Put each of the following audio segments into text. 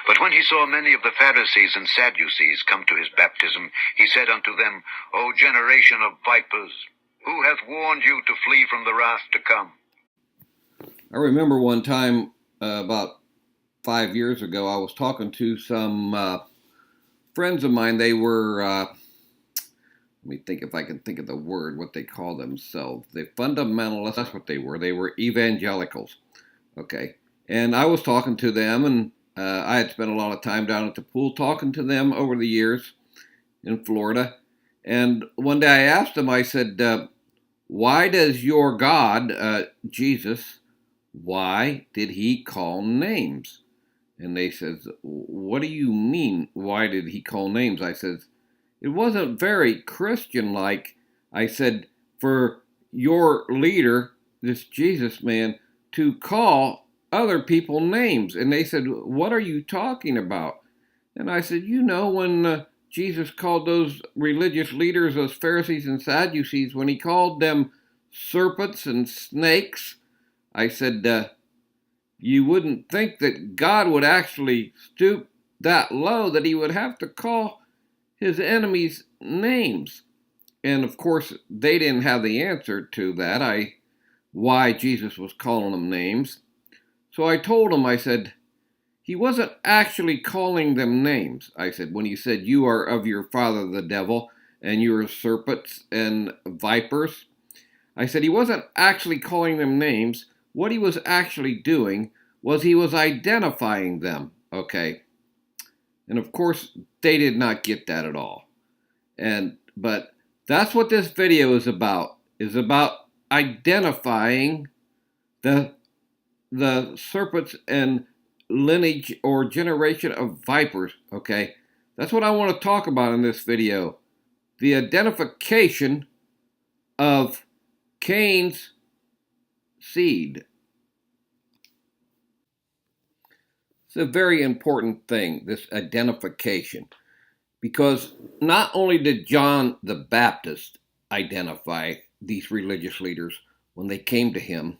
But when he saw many of the Pharisees and Sadducees come to his baptism, he said unto them, O generation of vipers, who hath warned you to flee from the wrath to come? I remember one time about 5 years ago, I was talking to some friends of mine. They were, let me think if I can think of the word, what they call themselves. The fundamentalists, that's what they were. They were evangelicals. Okay. And I was talking to them, and I had spent a lot of time down at the pool talking to them over the years in Florida. And one day I asked them, I said, why does your God, Jesus, why did he call names? And they says, what do you mean, why did he call names? I says, it wasn't very Christian-like. I said, for your leader, this Jesus man, to call other people names. And they said, what are you talking about? And I said, when Jesus called those religious leaders, those Pharisees and Sadducees, when he called them serpents and snakes, I said, you wouldn't think that God would actually stoop that low, that he would have to call his enemies names. And of course, they didn't have the answer to that, why Jesus was calling them names. So I told him, I said, he wasn't actually calling them names. I said, when he said, you are of your father the devil, and you are serpents and vipers, I said, he wasn't actually calling them names. What he was actually doing was he was identifying them, okay? And of course, they did not get that at all. But that's what this video is about identifying the serpents and lineage or generation of vipers, okay? That's what I want to talk about in this video. The identification of Cain's seed. It's a very important thing, this identification, because not only did John the Baptist identify these religious leaders when they came to him,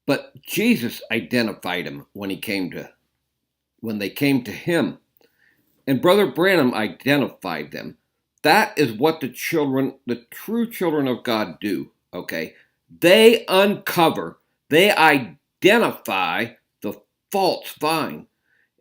but Jesus identified them when they came to him. And Brother Branham identified them. That is what the true children of God do, okay? They uncover, they identify the false vine.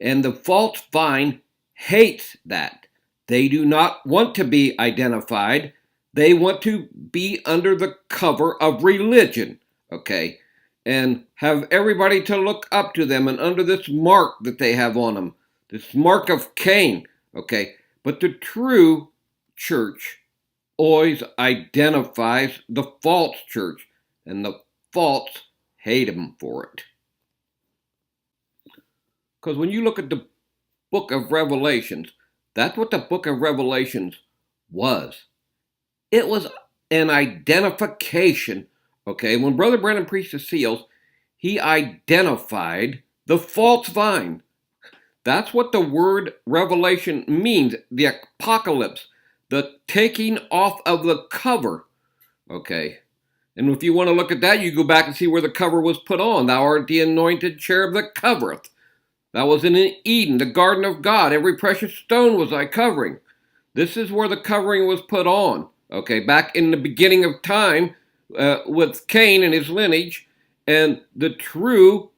And the false vine hates that. They do not want to be identified. They want to be under the cover of religion, okay? And have everybody to look up to them and under this mark that they have on them, this mark of Cain, okay? But the true church always identifies the false church, and the false hate them for it. Because when you look at the book of Revelations, that's what the book of Revelations was. It was an identification. Okay, when Brother Branham preached the seals, he identified the false vine. That's what the word revelation means, the apocalypse, the taking off of the cover. Okay, and if you want to look at that, you go back and see where the cover was put on. Thou art the anointed cherub that covereth. That was in Eden, the garden of God. Every precious stone was thy covering. This is where the covering was put on. Okay, back in the beginning of time, with Cain and his lineage, and the true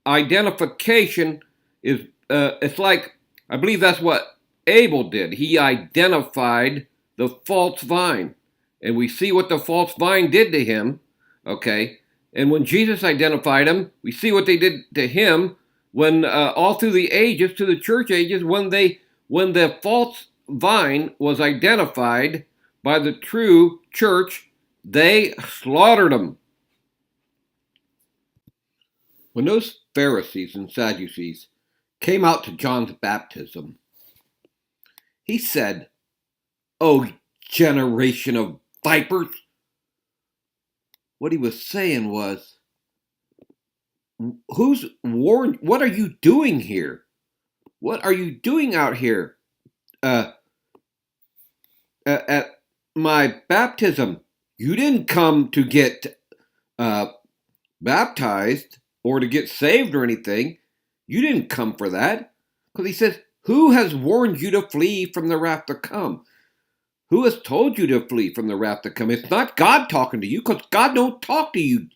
identification is, it's like, I believe that's what Abel did. He identified the false vine, and we see what the false vine did to him, okay? And when Jesus identified him, we see what they did to him when, all through the ages, to the church ages, when the false vine was identified by the true church, they slaughtered them. When those Pharisees and Sadducees came out to John's baptism, he said, "O generation of vipers." What he was saying was, who's warned? What are you doing here? What are you doing out here at my baptism? You didn't come to get baptized or to get saved or anything. You didn't come for that. Because he says, who has warned you to flee from the wrath to come? Who has told you to flee from the wrath to come? It's not God talking to you, because God don't talk to you,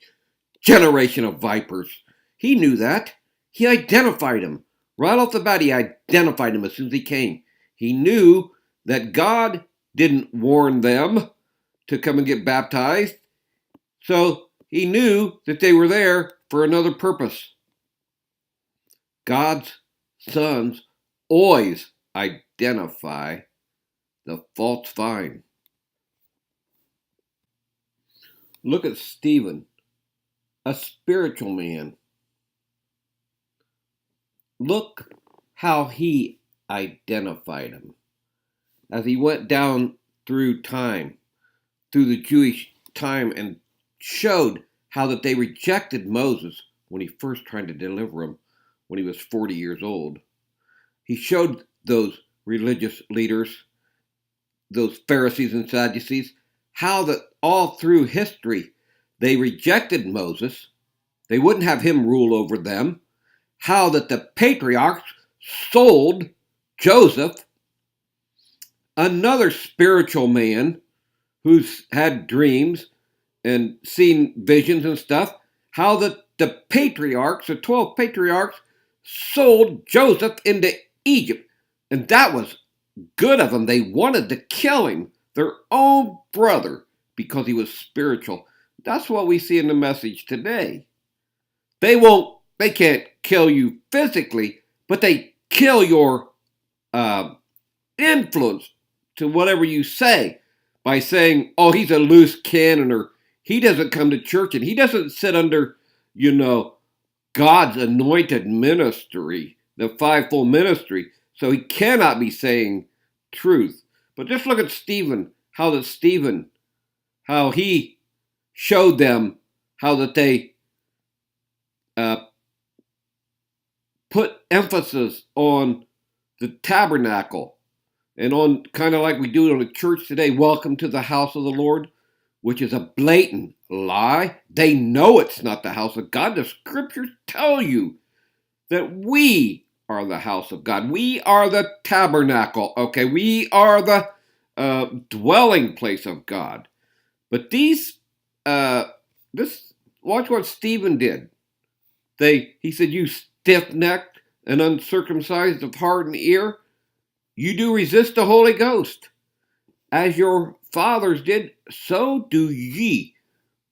generation of vipers. He knew that. He identified him. Right off the bat, he identified him as soon as he came. He knew that God didn't warn them to come and get baptized. So he knew that they were there for another purpose. God's sons always identify the false vine. Look at Stephen, a spiritual man. Look how he identified him as he went down through time, through the Jewish time, and showed how that they rejected Moses when he first tried to deliver them when he was 40 years old. He showed those religious leaders, those Pharisees and Sadducees, how that all through history they rejected Moses. They wouldn't have him rule over them. How that the patriarchs sold Joseph, another spiritual man who's had dreams and seen visions and stuff, how that the patriarchs, the 12 patriarchs, sold Joseph into Egypt. And that was good of them. They wanted to kill him, their own brother, because he was spiritual. That's what we see in the message today. They can't kill you physically, but they kill your influence to whatever you say by saying, oh, he's a loose cannon, or he doesn't come to church, and he doesn't sit under, God's anointed ministry, the fivefold ministry, so he cannot be saying truth. But just look at Stephen, how he showed them how that they put emphasis on the tabernacle and on, kind of like we do in a church today, welcome to the house of the Lord, which is a blatant lie. They know it's not the house of God. The scriptures tell you that we are the house of God. We are the tabernacle, okay? We are the dwelling place of God. But watch what Stephen did. He said, you stiff-necked and uncircumcised of heart and ear, you do resist the Holy Ghost. As your fathers did, so do ye.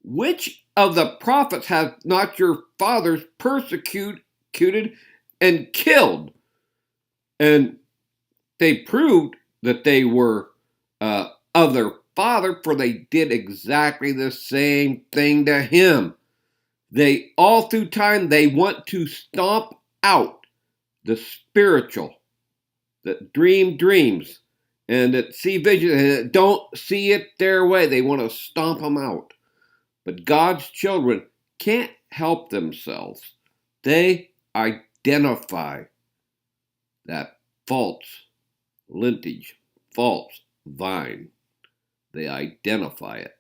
Which of the prophets have not your fathers persecuted and killed? And they proved that they were of their father, for they did exactly the same thing to him. They, all through time, they want to stomp out the spiritual, that dream dreams, and that see visions, and that don't see it their way. They want to stomp them out. But God's children can't help themselves. They identify that false lineage, false vine. They identify it.